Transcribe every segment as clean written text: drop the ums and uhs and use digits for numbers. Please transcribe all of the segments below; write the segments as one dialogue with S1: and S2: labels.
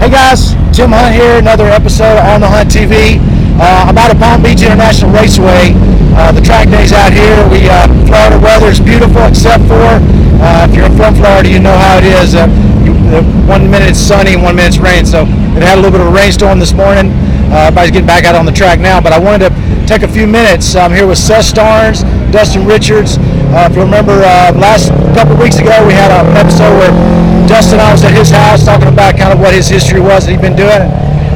S1: Hey guys, Jim Hunt here, another episode on the Hunt TV. I'm out at Palm Beach International Raceway. The track days out here. Florida weather is beautiful except for, if you're from Florida, you know how it is. 1 minute it's sunny and 1 minute it's rain. So it had a little bit of a rainstorm this morning. Everybody's getting back out on the track now, but I wanted to take a few minutes. I'm here with Seth Starnes, Dustin Richards. If you remember, last couple of weeks ago, we had an episode where Dustin and I was at his house talking about kind of what his history was that he'd been doing, and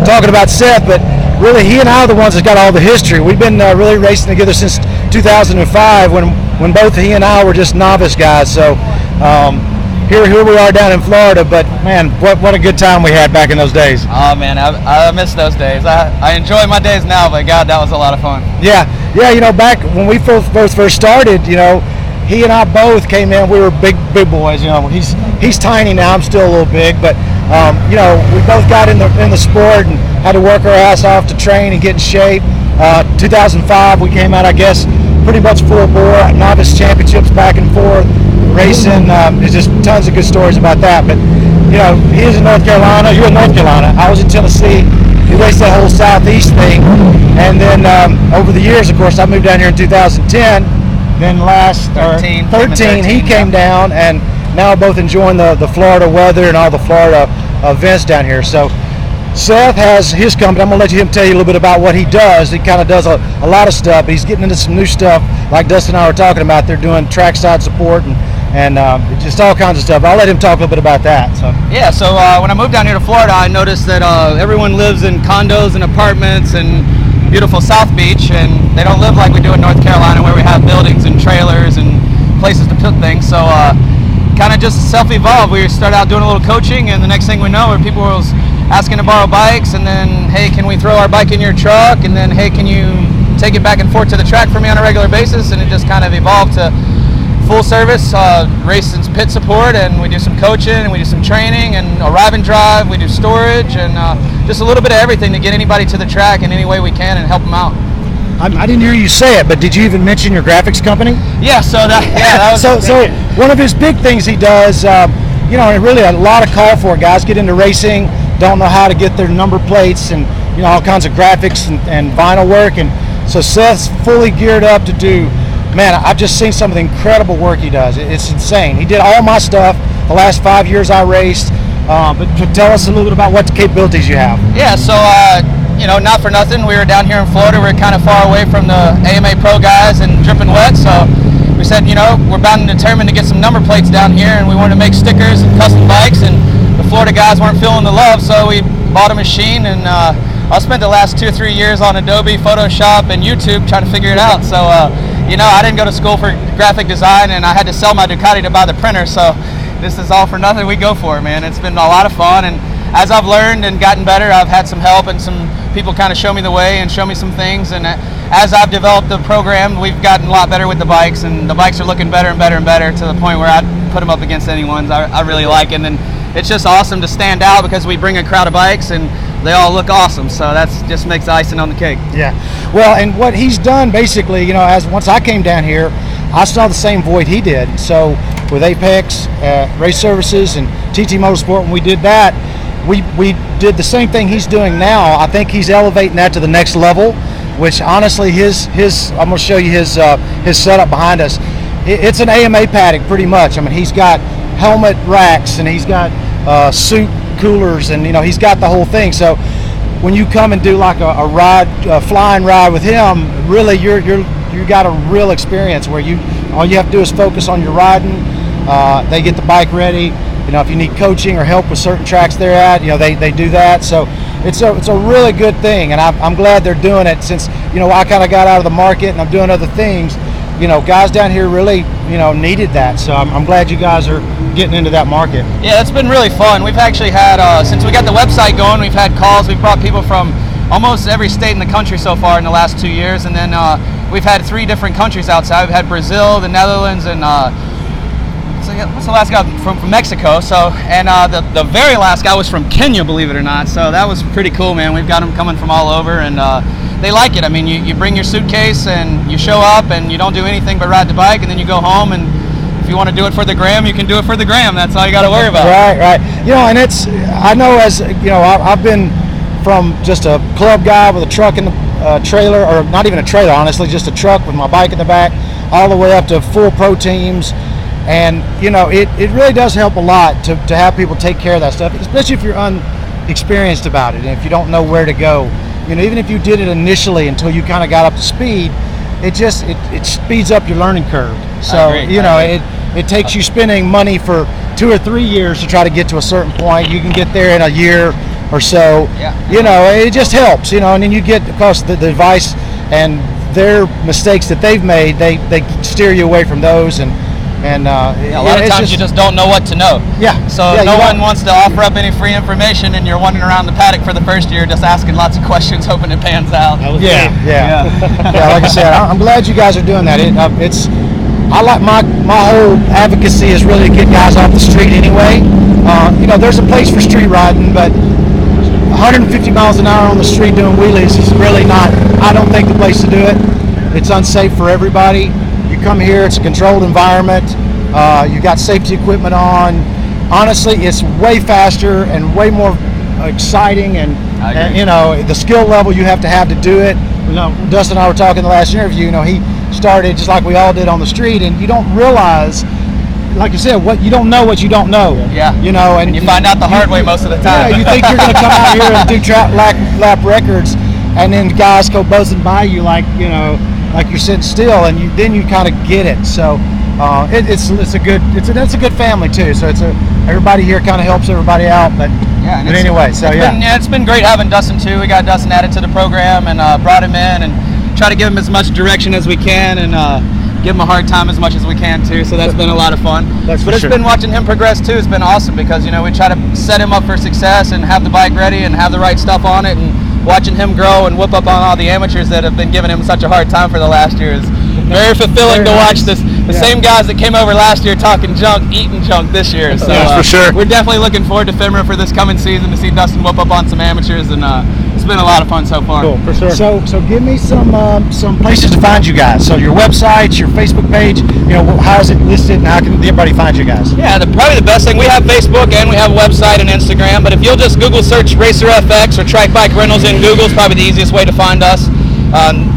S1: talking about Seth, but really he and I are the ones that got all the history. We've been really racing together since 2005 when both he and I were just novice guys. So here we are down in Florida, but man, what a good time we had back in those days.
S2: Oh man, I miss those days. I enjoy my days now, but God, that was a lot of fun.
S1: Yeah, you know, back when we both first started, you know, he and I both came in. We were big boys. You know, he's tiny now. I'm still a little big, but you know, we both got in the sport and had to work our ass off to train and get in shape. 2005, we came out, I guess, pretty much full bore. Novice championships back and forth, racing. There's just tons of good stories about that. But you know, he was in North Carolina. You're in North Carolina. I was in Tennessee. We raced that whole Southeast thing, and then over the years, of course, I moved down here in 2010. Then last 13 he came down, and now both enjoying the Florida weather and all the Florida events down here. So Seth has his company. I'm going to let him tell you a little bit about what he does. He kind of does a lot of stuff, but he's getting into some new stuff like Dustin and I were talking about. They're doing trackside support and just all kinds of stuff. I'll let him talk a little bit about that. So
S2: yeah, so when I moved down here to Florida, I noticed that everyone lives in condos and apartments and beautiful South Beach, and they don't live like we do in North Carolina, where we have buildings and trailers and places to put things. So kind of just self-evolved. We started out doing a little coaching, and the next thing we know, people were asking to borrow bikes, and then, hey, can we throw our bike in your truck? And then, hey, can you take it back and forth to the track for me on a regular basis? And it just kind of evolved to full service race and pit support, and we do some coaching, and we do some training, and arrive and drive. We do storage, and just a little bit of everything to get anybody to the track in any way we can and help them out.
S1: I didn't hear you say it, but did you even mention your graphics company?
S2: Yeah, that was
S1: so one of his big things he does, you know, and really a lot of call for it. Guys get into racing, don't know how to get their number plates, and you know, all kinds of graphics and vinyl work, and so Seth's fully geared up to do. Man, I've just seen some of the incredible work he does. It's insane. He did all my stuff the last 5 years I raced. But tell us a little bit about what capabilities you have.
S2: Yeah, so you know, not for nothing, we were down here in Florida. We're kind of far away from the AMA Pro guys and dripping wet, so we said, you know, we're bound and determined to get some number plates down here, and we wanted to make stickers and custom bikes, and the Florida guys weren't feeling the love, so we bought a machine, and I spent the last 2 or 3 years on Adobe, Photoshop, and YouTube trying to figure it out. So you know, I didn't go to school for graphic design, and I had to sell my Ducati to buy the printer, so this is all for nothing. We go for it, man. It's been a lot of fun, and as I've learned and gotten better, I've had some help and some people kind of show me the way and show me some things, and as I've developed the program, we've gotten a lot better with the bikes, and the bikes are looking better and better and better to the point where I'd put them up against anyone's. I really like it, and it's just awesome to stand out because we bring a crowd of bikes and they all look awesome, so that's just makes icing on the cake.
S1: Yeah, well, and what he's done basically, you know, as once I came down here, I saw the same void he did. So with Apex Race Services and TT Motorsport, when we did that, we did the same thing he's doing now. I think he's elevating that to the next level, which honestly, his I'm going to show you his setup behind us. It's an AMA paddock pretty much. I mean, he's got helmet racks and he's got suit coolers, and you know, he's got the whole thing. So when you come and do like a ride, a flying ride with him, really you got a real experience where all you have to do is focus on your riding. They get the bike ready. You know, if you need coaching or help with certain tracks they're at, you know, they do that. So it's a really good thing, and I'm glad they're doing it, since, you know, I kind of got out of the market and I'm doing other things. You know, guys down here really, you know, needed that. So I'm glad you guys are getting into that market.
S2: Yeah, it's been really fun. We've actually had, since we got the website going, we've had calls. We've brought people from almost every state in the country so far in the last 2 years. And then we've had 3 different countries outside. We've had Brazil, the Netherlands, and what's the last guy from Mexico? So, and the very last guy was from Kenya, believe it or not. So that was pretty cool, man. We've got them coming from all over, and they like it. I mean, you bring your suitcase and you show up and you don't do anything but ride the bike, and then you go home and you want to do it for the gram, you can do it for the gram. That's all you got to worry about.
S1: Right. You know, and I know, as you know, I've been from just a club guy with a truck in the trailer, or not even a trailer, honestly, just a truck with my bike in the back, all the way up to full pro teams. And you know, it really does help a lot to have people take care of that stuff, especially if you're unexperienced about it and if you don't know where to go. You know, even if you did it initially until you kind of got up to speed, it speeds up your learning curve. So you know, it takes you spending money for 2 or 3 years to try to get to a certain point. You can get there in a year or so. You know, it just helps. You know, and then you get, of course, the advice and their mistakes that they've made. They steer you away from those, and
S2: a lot of times you just don't know what to know. So no one wants to offer up any free information, and you're wandering around the paddock for the first year just asking lots of questions, hoping it pans out.
S1: Yeah. Like I said, I'm glad you guys are doing that. I like my whole advocacy is really to get guys off the street anyway. You know, there's a place for street riding, but 150 miles an hour on the street doing wheelies is really not, I don't think, the place to do it. It's unsafe for everybody. You come here, it's a controlled environment. You got safety equipment on. Honestly, it's way faster and way more exciting, and you know, the skill level you have to do it. You know, Dustin and I were talking the last interview. You know, he started just like we all did on the street, and you don't realize, like you said, you don't know what you don't know. You know, and
S2: you find out the hard way most of the time.
S1: You think you're going to come out here and do lap records, and then guys go buzzing by you like, you know, like you're sitting still, and then you kind of get it. So that's a good family too. So everybody here kind of helps everybody out. But anyway,
S2: it's been great having Dustin too. We got Dustin added to the program and brought him in and try to give him as much direction as we can, and give him a hard time as much as we can too. So that's been a lot of fun. It's been watching him progress too. It's been awesome because, you know, we try to set him up for success and have the bike ready and have the right stuff on it, and watching him grow and whoop up on all the amateurs that have been giving him such a hard time for the last year is very fulfilling to watch. The same guys that came over last year talking junk, eating junk this year. So
S3: for sure.
S2: We're definitely looking forward to FIMRA for this coming season to see Dustin whoop up on some amateurs, and it's been a lot of fun so far.
S1: Cool, for sure. So give me some places to find you guys. So your websites, your Facebook page, you know, how is it listed, and how can everybody find you guys?
S2: Yeah, probably the best thing, we have Facebook and we have a website and Instagram, but if you'll just Google search Racer FX or Trike Bike Rentals in Google, it's probably the easiest way to find us.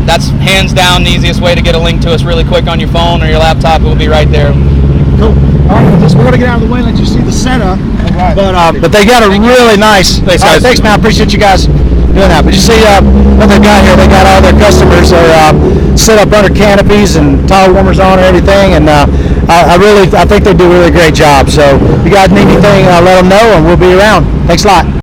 S2: That's hands down the easiest way to get a link to us really quick on your phone or your laptop. It will be right there.
S1: Cool. All right, we're going to get out of the way and let you see the setup. Right. But they got a really nice. Thanks, man. I appreciate you guys doing that. But you see what they've got here. They got all their customers are set up under canopies and tile warmers on and everything. And I think they do a really great job. So if you guys need anything, let them know, and we'll be around. Thanks a lot.